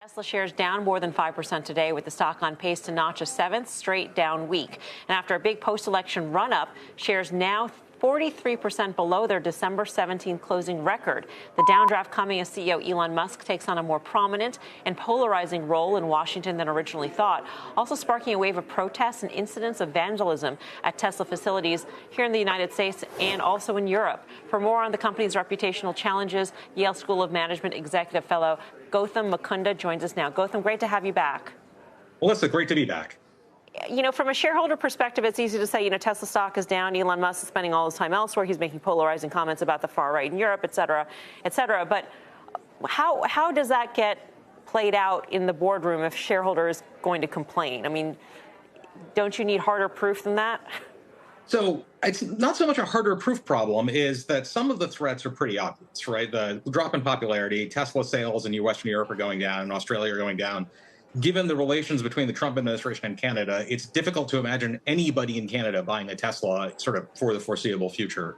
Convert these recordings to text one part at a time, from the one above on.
Tesla shares down more than 5% today, with the stock on pace to notch a seventh straight down week. And after a big post-election run-up, shares now 43% below their December 17th closing record. The downdraft coming as CEO Elon Musk takes on a more prominent and polarizing role in Washington than originally thought, also sparking a wave of protests and incidents of vandalism at Tesla facilities here in the United States and also in Europe. For more on the company's reputational challenges, Yale School of Management executive fellow Gautam Mukunda joins us now. Gautam, great to have you back. Melissa, great to be back. You know, from a shareholder perspective, it's easy to say, Tesla stock is down. Elon Musk is spending all his time elsewhere. He's making polarizing comments about the far right in Europe, et cetera, et cetera. But how does that get played out in the boardroom if shareholders are going to complain? I mean, don't you need harder proof than that? So it's not so much a harder proof problem, is that some of the threats are pretty obvious, right? The drop in popularity, Tesla sales in Western Europe are going down, and Australia are going down. Given the relations between the Trump administration and Canada, it's difficult to imagine anybody in Canada buying a Tesla sort of for the foreseeable future.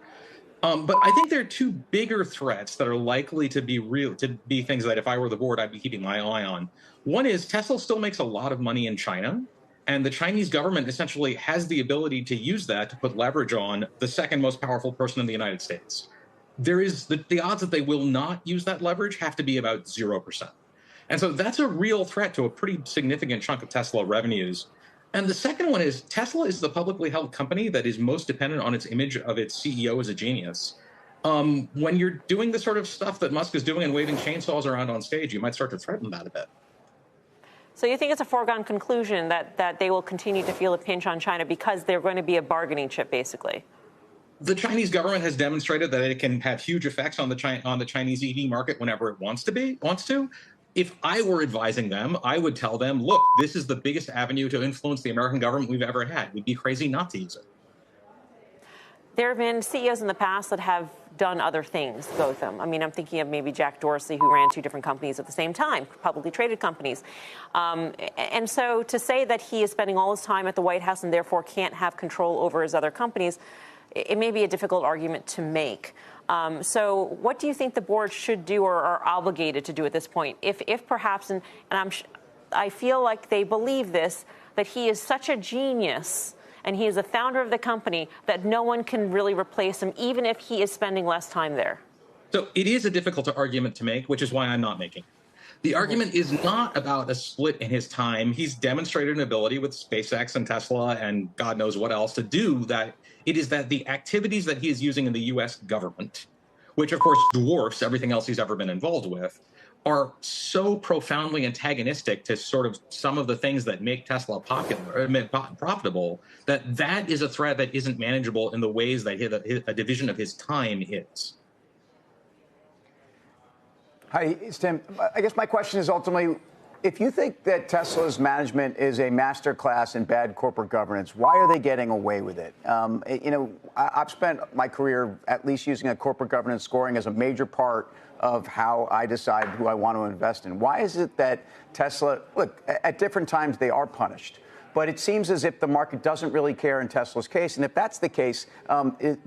But I think there are two bigger threats that are likely to be things that if I were the board, I'd be keeping my eye on. One is Tesla still makes a lot of money in China, and the Chinese government essentially has the ability to use that to put leverage on the second most powerful person in the United States. There is the odds that they will not use that leverage have to be about 0%. And so that's a real threat to a pretty significant chunk of Tesla revenues. And the second one is Tesla is the publicly held company that is most dependent on its image of its CEO as a genius. When you're doing the sort of stuff that Musk is doing and waving chainsaws around on stage, you might start to threaten that a bit. So you think it's a foregone conclusion that they will continue to feel a pinch on China because they're going to be a bargaining chip, basically? The Chinese government has demonstrated that it can have huge effects on the Chinese EV market whenever it wants to. If I were advising them, I would tell them, look, this is the biggest avenue to influence the American government we've ever had. We'd be crazy not to use it. There have been CEOs in the past that have done other things, Gautam. I mean, I'm thinking of maybe Jack Dorsey, who ran two different companies at the same time, publicly traded companies. And so to say that he is spending all his time at the White House and therefore can't have control over his other companies, it may be a difficult argument to make. So what do you think the board should do or are obligated to do at this point? If perhaps, and I feel like they believe this, that he is such a genius and he is the founder of the company that no one can really replace him, even if he is spending less time there. So it is a difficult argument to make, which is why I'm not making it. The argument is not about a split in his time. He's demonstrated an ability with SpaceX and Tesla and God knows what else to do that. It is that the activities that he is using in the U.S. government, which of course dwarfs everything else he's ever been involved with, are so profoundly antagonistic to sort of some of the things that make Tesla profitable, that is a threat that isn't manageable in the ways that a division of his time is. Hi, Tim. I guess my question is ultimately, if you think that Tesla's management is a masterclass in bad corporate governance, why are they getting away with it? I've spent my career at least using a corporate governance scoring as a major part of how I decide who I want to invest in. Why is it that Tesla, look, at different times they are punished, but it seems as if the market doesn't really care in Tesla's case. And if that's the case,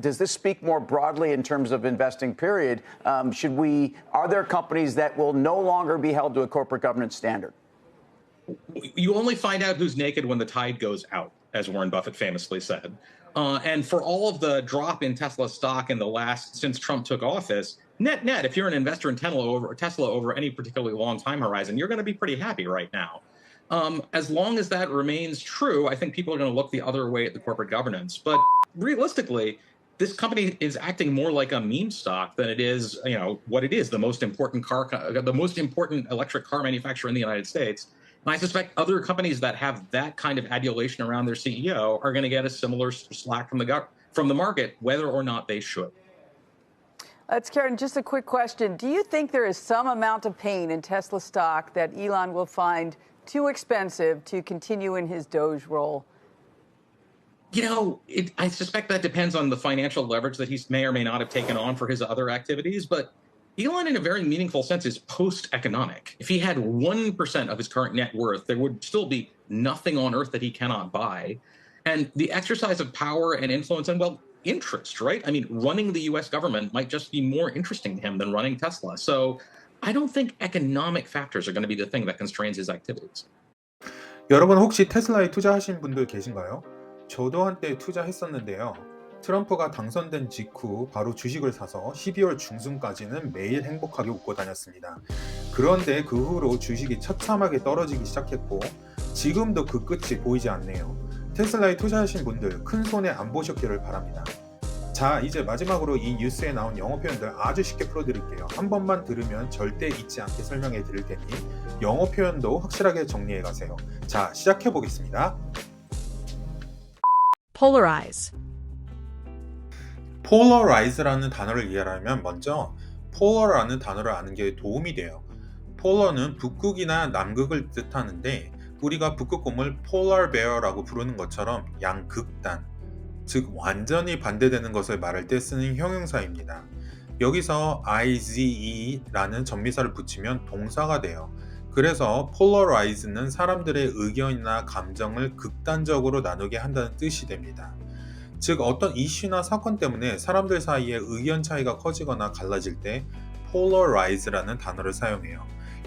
does this speak more broadly in terms of investing, period? Are there companies that will no longer be held to a corporate governance standard? You only find out who's naked when the tide goes out, as Warren Buffett famously said. And for all of the drop in Tesla stock since Trump took office, net, if you're an investor in Tesla over any particularly long time horizon, you're going to be pretty happy right now. As long as that remains true, I think people are going to look the other way at the corporate governance. But realistically, this company is acting more like a meme stock than it is, what it is, the most important electric car manufacturer in the United States. And I suspect other companies that have that kind of adulation around their CEO are going to get a similar slack from the market, whether or not they should. It's Karen, just a quick question. Do you think there is some amount of pain in Tesla stock that Elon will find too expensive to continue in his Doge role? I suspect that depends on the financial leverage that he may or may not have taken on for his other activities. But Elon, in a very meaningful sense, is post-economic. If he had 1% of his current net worth, there would still be nothing on earth that he cannot buy. And the exercise of power and influence and, interest, right? I mean, running the U.S. government might just be more interesting to him than running Tesla. So I don't think economic factors are going to be the thing that constrains his activities. 여러분 혹시 테슬라에 투자하신 분들 계신가요? 저도 한때 투자했었는데요. 트럼프가 당선된 직후 바로 주식을 사서 12월 중순까지는 매일 행복하게 웃고 다녔습니다. 그런데 그 후로 주식이 처참하게 떨어지기 시작했고 지금도 그 끝이 보이지 않네요. 테슬라에 투자하신 분들 큰 손해 안 보셨기를 바랍니다. 자, 이제 마지막으로 이 뉴스에 나온 영어 표현들 아주 쉽게 풀어드릴게요. 한 번만 들으면 절대 잊지 않게 설명해 드릴 테니 영어 표현도 확실하게 정리해 가세요. 자, 시작해 보겠습니다. Polarize. polarize라는 단어를 이해하려면 먼저 polar라는 단어를 아는 게 도움이 돼요. polar는 북극이나 남극을 뜻하는데 우리가 북극곰을 polar bear라고 부르는 것처럼 양극단, 즉 완전히 반대되는 것을 말할 때 쓰는 형용사입니다. 여기서 ize라는 전미사를 붙이면 동사가 돼요. 그래서 polarize는 사람들의 의견이나 감정을 극단적으로 나누게 한다는 뜻이 됩니다. 즉 어떤 이슈나 사건 때문에 사람들 사이에 의견 차이가 커지거나 갈라질 때 polarize라는 단어를 사용해요.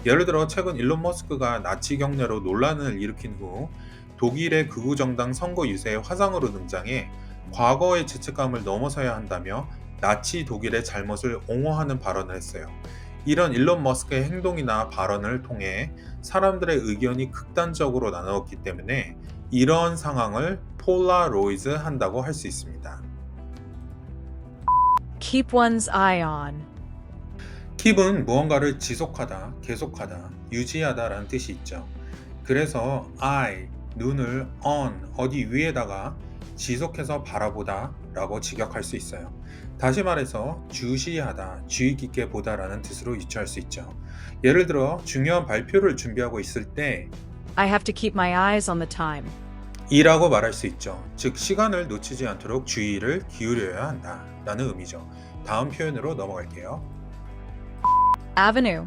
예를 들어 최근 일론 머스크가 나치 경례로 논란을 일으킨 후 독일의 극우정당 선거 유세의 화상으로 등장해 과거의 죄책감을 넘어서야 한다며 나치 독일의 잘못을 옹호하는 발언을 했어요. 이런 일론 머스크의 행동이나 발언을 통해 사람들의 의견이 극단적으로 나누었기 때문에 이런 상황을 polarize 한다고 할 수 있습니다. Keep one's eye on. keep은 무언가를 지속하다, 계속하다, 유지하다 라는 뜻이 있죠. 그래서 eye, 눈을 on, 어디 위에다가 지속해서 바라보다 라고 직역할 수 있어요. 다시 말해서 주시하다, 주의 깊게 보다 라는 뜻으로 유추할 수 있죠. 예를 들어 중요한 발표를 준비하고 있을 때 I have to keep my eyes on the time. 이라고 말할 수 있죠. 즉 시간을 놓치지 않도록 주의를 기울여야 한다 라는 의미죠. 다음 표현으로 넘어갈게요. Avenue.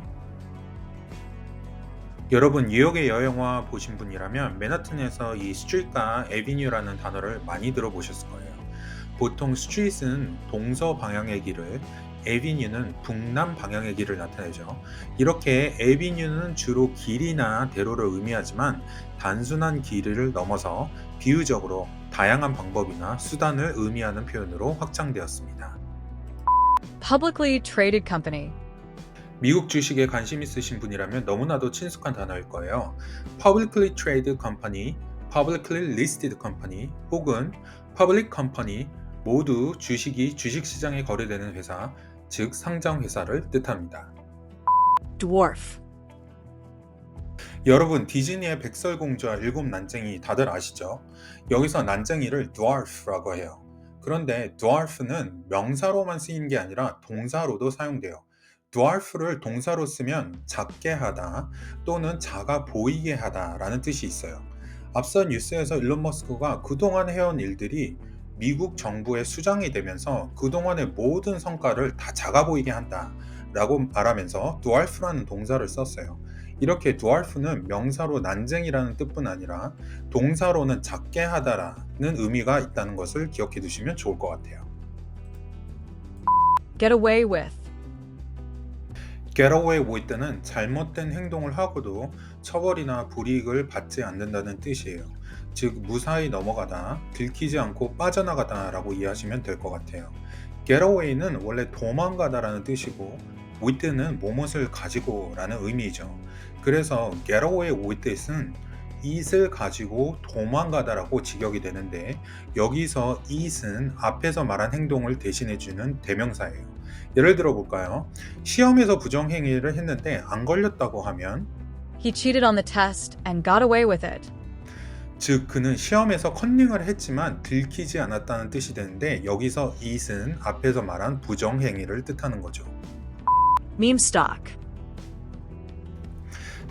여러분 뉴욕의 여영화 보신 분이라면 맨하튼에서 이 스트리트과 에비뉴라는 단어를 많이 들어보셨을 거예요. 보통 스트리트는 동서 방향의 길을, 에비뉴는 북남 방향의 길을 나타내죠. 이렇게 에비뉴는 주로 길이나 대로를 의미하지만 단순한 길이를 넘어서 비유적으로 다양한 방법이나 수단을 의미하는 표현으로 확장되었습니다. Publicly traded company. 미국 주식에 관심 있으신 분이라면 너무나도 친숙한 단어일 거예요. Publicly traded company, publicly listed company 혹은 public company 모두 주식이 주식시장에 거래되는 회사, 즉 상장회사를 뜻합니다. Dwarf. 여러분 디즈니의 백설공주와 일곱 난쟁이 다들 아시죠? 여기서 난쟁이를 dwarf라고 해요. 그런데 dwarf는 명사로만 쓰이는 게 아니라 동사로도 사용돼요. dwarf를 동사로 쓰면 작게 하다 또는 작아 보이게 하다 라는 뜻이 있어요. 앞선 뉴스에서 일론 머스크가 그동안 해온 일들이 미국 정부의 수장이 되면서 그동안의 모든 성과를 다 작아 보이게 한다 라고 말하면서 dwarf라는 동사를 썼어요. 이렇게 dwarf는 명사로 난쟁이라는 뜻뿐 아니라 동사로는 작게 하다라는 의미가 있다는 것을 기억해 두시면 좋을 것 같아요. Get away with. get away with는 잘못된 행동을 하고도 처벌이나 불이익을 받지 않는다는 뜻이에요. 즉 무사히 넘어가다, 들키지 않고 빠져나가다 라고 이해하시면 될 것 같아요. get away는 원래 도망가다 라는 뜻이고 with는 무엇을 가지고 라는 의미이죠. 그래서 get away with은 it을 가지고 도망가다 라고 직역이 되는데 여기서 it은 앞에서 말한 행동을 대신해주는 대명사예요. 예를 들어 볼까요? 시험에서 부정행위를 했는데 안 걸렸다고 하면 He cheated on the test and got away with it. 즉 그는 시험에서 컨닝을 했지만 들키지 않았다는 뜻이 되는데 여기서 it은 앞에서 말한 부정행위를 뜻하는 거죠. Meme stock.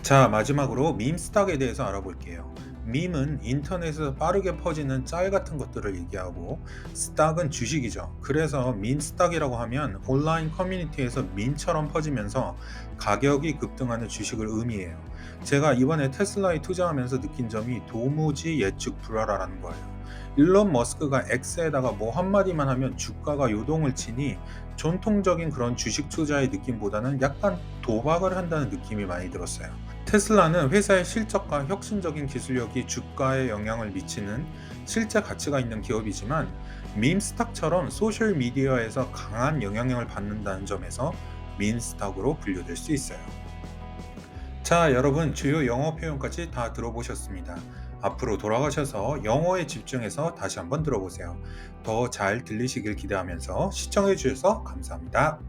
자 마지막으로 밈스탁에 대해서 알아볼게요. 밈은 인터넷에서 빠르게 퍼지는 짤 같은 것들을 얘기하고 스탁은 주식이죠. 그래서 밈스탁이라고 하면 온라인 커뮤니티에서 밈처럼 퍼지면서 가격이 급등하는 주식을 의미해요. 제가 이번에 테슬라에 투자하면서 느낀 점이 도무지 예측 불허라는 거예요. 일론 머스크가 X에다가 뭐 한마디만 하면 주가가 요동을 치니 전통적인 그런 주식 투자의 느낌보다는 약간 도박을 한다는 느낌이 많이 들었어요. 테슬라는 회사의 실적과 혁신적인 기술력이 주가에 영향을 미치는 실제 가치가 있는 기업이지만 밈스탁처럼 소셜미디어에서 강한 영향력을 받는다는 점에서 밈스탁으로 분류될 수 있어요. 자, 여러분 주요 영어 표현까지 다 들어보셨습니다. 앞으로 돌아가셔서 영어에 집중해서 다시 한번 들어보세요. 더 잘 들리시길 기대하면서 시청해 주셔서 감사합니다.